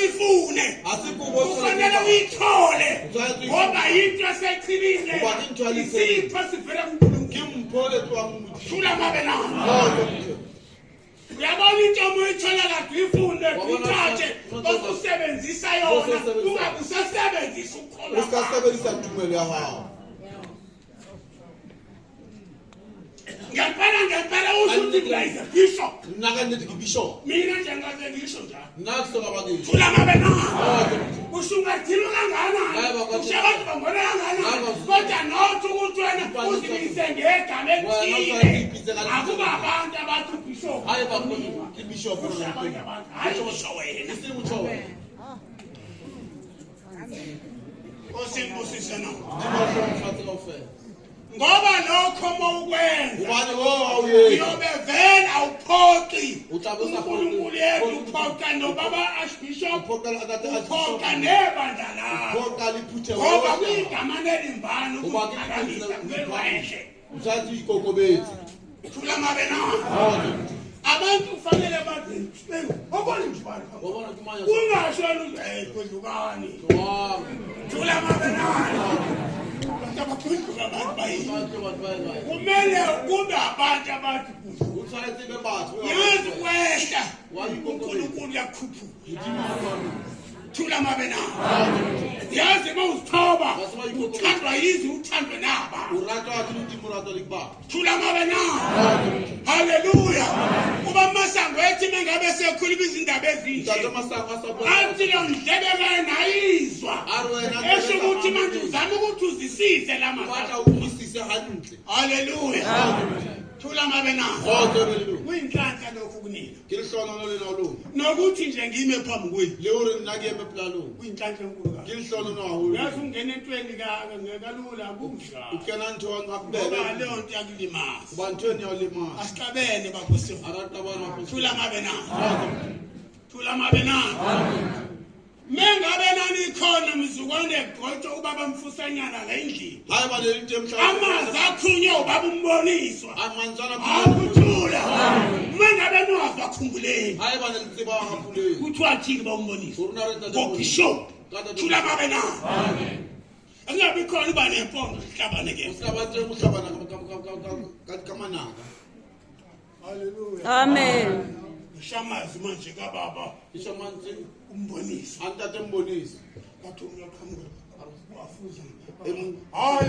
uyifune ufanele uyithole ngoba yinto esechibile isipho sivela kuNkulunkulu thula mabe nalo uyabona into oyithola kade uyifunde uyithathe usebenzisa yona ungakusebenzisa ukukholwa usasebenzisa intumelo yakho ngempela usho ukuthi ngiyayisa bishop naka nithi ngibishop mina nje ngaze ngisho njalo nakusoka bakithi thula mabe nalo usho ungathini kangakanani usho abantu bangona kangakanani kodwa nothi ukuthi wena uzimise ngegama elithile akuba abantu abathi bishop hayi bakhona ibishop hayi usho wena isimusho wena osimbusise no nimashomfathe ofela ngoba lokho mawukwenza ubani awuye uyobe vela awuphoqi ucabuza uNkulunkulu yethu uphoqa nobaba archbishop uphoqa nebandla lakho uphoqa liphuthe ngoba kuyigama nelimbani ukuphakamisa kwehle usathi ikokobethi thula mabe nalo abantu kufanele bathi obona nje bani ubona kumanye kungasho kwedlukani thula mabe nalo abaphenduka abantu bayi kumele kube abantu abathi usathi bebathi yazi kwehla uNkulunkulu yakhuphuka thula mabe nalo yazi mawuzithoba uthandwa yizi uthandwe naba uratwa athi utimurato likba thula mabe nalo haleluya kuba masango ethi mengabe sekhuluma izindaba ezinhle tata masango asapho athi lo ndlebeke nayizwa esho ukuthi manje uzama ukuthi uzisise lama bathi umisise hantle haleluya thula mabe nalo haleluya kuyinhlanhla lokhu kunina kilihlono lolena lo nokuthi nje ngime phambi kwenu leore nakeme plano kuyinhlanhla enkulu kakhulu kilihlono no yazi ungena entweni kalula kunjalo ukena nto ngoba ngakubele leyo nto yakulimaza ubantweni yawulima asihlabene bakosi abantu abana thula mabe nalo thula mabe nalo mengabe nani khona mzukwane egqotshwa ubaba mfusanyana la endlini hayi baleli into emhlabeni amazi akhunywe ubaba umboniswa amanzana akuthula mengabe niwazwa khumbuleni hayi baleli tsiba hapuleni kuthiwa thini ba umboniswa urunareta ngobishop thula mabe nalo angabe khona iba nempondo sihlabane ke usabathe umhlabana kamanaka haleluya Amen. shamazi manje kababa ishamanzi umbonisa antate mbonisi bathi umyaqhamuka wafuza hayi